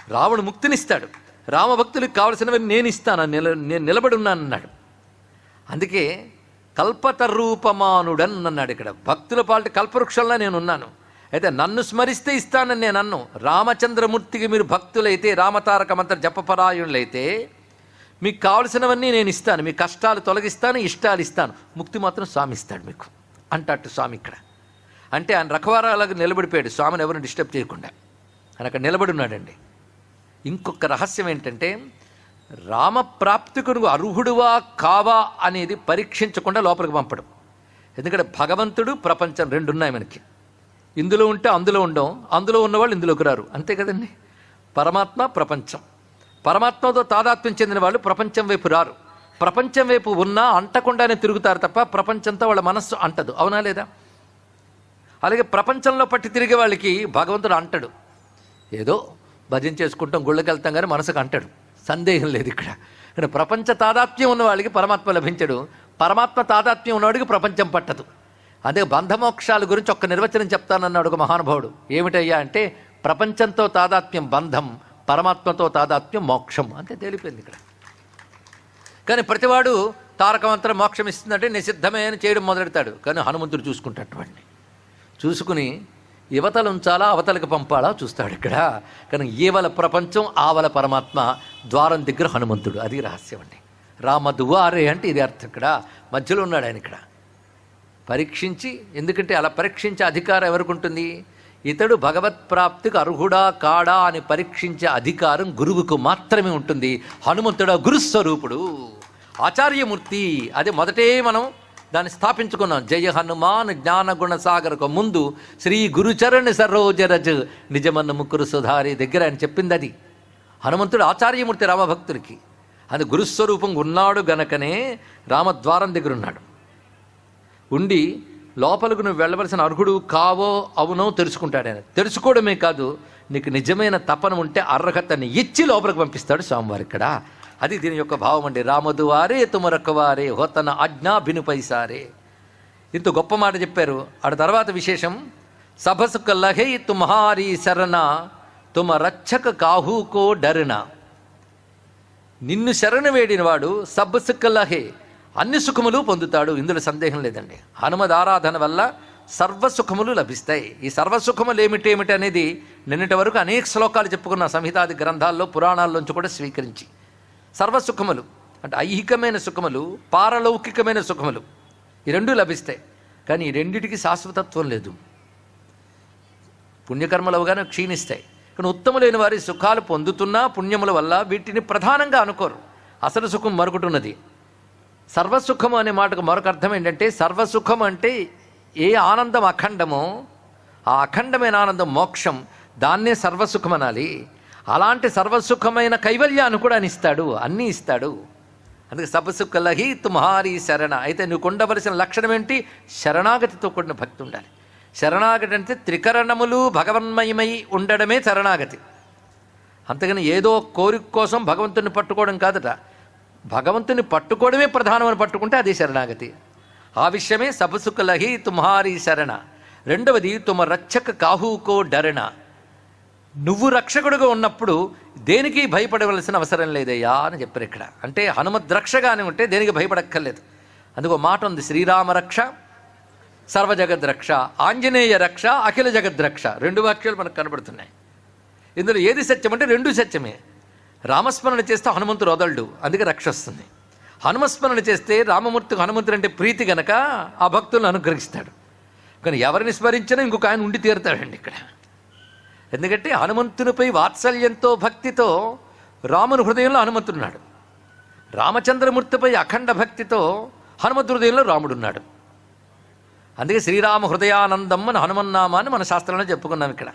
రావణు ముక్తినిస్తాడు, రామభక్తులకు కావలసినవి నేను ఇస్తాను, నేను నిలబడి ఉన్నాను అన్నాడు. అందుకే కల్పతరూపమానుడన్ అన్నాడు. ఇక్కడ భక్తుల పాలిట కల్పవృక్షంలో నేను ఉన్నాను. అయితే నన్ను స్మరిస్తే ఇస్తానని నేను అన్ను. రామచంద్రమూర్తికి మీరు భక్తులైతే, రామతారక మంత్ర జపపరాయణులైతే మీకు కావలసినవన్నీ నేను ఇస్తాను, మీ కష్టాలు తొలగిస్తాను, ఇష్టాలు ఇస్తాను, ముక్తి మాత్రం స్వామి ఇస్తాడు మీకు అంటాడు స్వామి ఇక్కడ. అంటే ఆయన రఖవారాలకు నిలబడిపోయాడు, స్వామిని ఎవరిని డిస్టర్బ్ చేయకుండా ఆయన అక్కడ నిలబడి ఉన్నాడండి. ఇంకొక రహస్యం ఏంటంటే, రామప్రాప్తికు నువ్వు అర్హుడువా కావా అనేది పరీక్షించకుండా లోపలికి పంపడం. ఎందుకంటే భగవంతుడు ప్రపంచం రెండు ఉన్నాయి మనకి. ఇందులో ఉంటే అందులో ఉండం, అందులో ఉన్నవాళ్ళు ఇందులోకి రారు, అంతే కదండి. పరమాత్మ ప్రపంచం, పరమాత్మతో తాదాత్మ్యం చెందిన వాళ్ళు ప్రపంచం వైపు రారు. ప్రపంచం వైపు ఉన్నా అంటకుండానే తిరుగుతారు తప్ప ప్రపంచంతో వాళ్ళ మనస్సు అంటదు, అవునా లేదా? అలాగే ప్రపంచంలో పట్టి తిరిగే వాళ్ళకి భగవంతుడు అంటడు. ఏదో భజన చేసుకుంటాం, గుళ్ళకి వెళ్తాం కానీ మనసుకు అంటాడు, సందేహం లేదు ఇక్కడ. ఇక్కడ ప్రపంచ తాదాత్మ్యం ఉన్న వాళ్ళకి పరమాత్మ లభించడు, పరమాత్మ తాదాత్మ్యం ఉన్నవాడికి ప్రపంచం పట్టదు. అదే బంధమోక్షాల గురించి ఒక్క నిర్వచనం చెప్తానన్నాడు ఒక మహానుభావుడు. ఏమిటయ్యా అంటే, ప్రపంచంతో తాదాత్మ్యం బంధం, పరమాత్మతో తాదాత్మ్యం మోక్షం, అంతే తేలిపోయింది ఇక్కడ. కానీ ప్రతివాడు తారకమంత్రం మోక్షం ఇస్తుందంటే నిషిద్ధమే అని చేయడం మొదలెడతాడు. కానీ హనుమంతుడు చూసుకుంటాడు, వాడిని చూసుకుని యువతలు ఉంచాలా అవతలకు పంపాలా చూస్తాడు ఇక్కడ. కానీ ఈవల ప్రపంచం ఆవల పరమాత్మ, ద్వారం దగ్గర హనుమంతుడు, అది రహస్యం అండి. రామదువారే అంటే ఇది అర్థం. ఇక్కడ మధ్యలో ఉన్నాడు ఆయన ఇక్కడ పరీక్షించి. ఎందుకంటే అలా పరీక్షించే అధికారం ఎవరికి ఉంటుంది? ఇతడు భగవత్ ప్రాప్తికి అర్హుడా కాడా అని పరీక్షించే అధికారం గురువుకు మాత్రమే ఉంటుంది. హనుమంతుడు గురుస్వరూపుడు, ఆచార్యమూర్తి. అదే మొదటే మనం దాన్ని స్థాపించుకున్నాం. జయ హనుమాన్ జ్ఞానగుణ సాగరకు ముందు శ్రీ గురుచరణ్ సరోజరజ్ నిజమన్న ముక్కురు సుధారి దగ్గర ఆయన చెప్పింది అది. హనుమంతుడు ఆచార్యమూర్తి రామభక్తుడికి. అది గురుస్వరూపంగా ఉన్నాడు గనకనే రామద్వారం దగ్గర ఉన్నాడు. ఉండి లోపలకు నువ్వు వెళ్ళవలసిన అర్హుడు కావో అవునో తెలుసుకుంటాడు ఆయన. తెలుసుకోవడమే కాదు, నీకు నిజమైన తపన ఉంటే అర్హతని ఇచ్చి లోపలికి పంపిస్తాడు స్వామివారు ఇక్కడ. అది దీని యొక్క భావం అండి. రామదువారే తుమరక్కవారే హోతన ఆజ్ఞా బినుపైసారే. ఇంత గొప్ప మాట చెప్పారు. ఆ తర్వాత విశేషం, సభసుక లహే తుమ్హారీ శరణ తుమ రచ్చక కాహూకో డరణ. నిన్ను శరణ వేడినవాడు సభసుక లహే అన్ని సుఖములు పొందుతాడు, ఇందులో సందేహం లేదండి. హనుమద్ ఆరాధన వల్ల సర్వసుఖములు లభిస్తాయి. ఈ సర్వసుఖములు ఏమిటి అనేది నిన్నటి వరకు అనేక శ్లోకాలు చెప్పుకున్న సంహితాది గ్రంథాల్లో పురాణాల్లోంచి కూడా స్వీకరించి, సర్వసుఖములు అంటే ఐహికమైన సుఖములు, పారలౌకికమైన సుఖములు, ఈ రెండూ లభిస్తాయి. కానీ ఈ రెండిటికి శాశ్వతత్వం లేదు. పుణ్యకర్మలు అవగానే క్షీణిస్తాయి. కానీ ఉత్తములైన వారి సుఖాలు పొందుతున్నా పుణ్యముల వల్ల వీటిని ప్రధానంగా అనుకోరు. అసలు సుఖం మరొకటున్నది. సర్వసుఖము అనే మాటకు మరొక అర్థం ఏంటంటే, సర్వసుఖం అంటే ఏ ఆనందం అఖండమో ఆ అఖండమైన ఆనందం మోక్షం, దాన్నే సర్వసుఖం అనాలి. అలాంటి సర్వసుఖమైన కైవల్యాన్ని కూడా ఇస్తాడు, అన్నీ ఇస్తాడు. అందుకే సర్వసుఖలహి తుమ్హారీ శరణ. అయితే నువ్వు ఉండవలసిన లక్షణం ఏంటి? శరణాగతితో కూడిన భక్తి ఉండాలి. శరణాగతి అంటే త్రికరణములు భగవన్మయమై ఉండడమే శరణాగతి. అంతేగాని ఏదో కోరిక కోసం భగవంతుని పట్టుకోవడం కాదట. భగవంతుని పట్టుకోవడమే ప్రధానమని పట్టుకుంటే అది శరణాగతి. ఆ విషయమే సభసుఖలహి తుమ్హారీ శరణ. రెండవది తుమ రచ్చక కాహూకో డరణ. నువ్వు రక్షకుడుగా ఉన్నప్పుడు దేనికి భయపడవలసిన అవసరం లేదయ్యా అని చెప్పారు ఇక్కడ. అంటే హనుమద్ రక్షగానే ఉంటే దేనికి భయపడక్కర్లేదు. అందుకో మాట ఉంది, శ్రీరామ రక్ష సర్వజగద్రక్ష, ఆంజనేయ రక్ష అఖిల జగద్రక్ష. రెండు వాక్యాలు మనకు కనబడుతున్నాయి. ఇందులో ఏది సత్యం అంటే రెండూ సత్యమే. రామస్మరణ చేస్తే హనుమంతుడు వదలడు, అందుకే రక్ష వస్తుంది. హనుమస్మరణ చేస్తే రామమూర్తికి హనుమంతుడు అంటే ప్రీతి గనక ఆ భక్తులను అనుగ్రహిస్తాడు. కానీ ఎవరిని స్మరించినా ఇంకొక ఆయన ఉండి తీరుతాడండి ఇక్కడ. ఎందుకంటే హనుమంతునిపై వాత్సల్యంతో భక్తితో రాముని హృదయంలో హనుమంతుడున్నాడు. రామచంద్రమూర్తిపై అఖండ భక్తితో హనుమంతు హృదయంలో రాముడున్నాడు. అందుకే శ్రీరామ హృదయానందం అని హనుమన్నామాన్ని మన శాస్త్రంలో చెప్పుకున్నాం ఇక్కడ.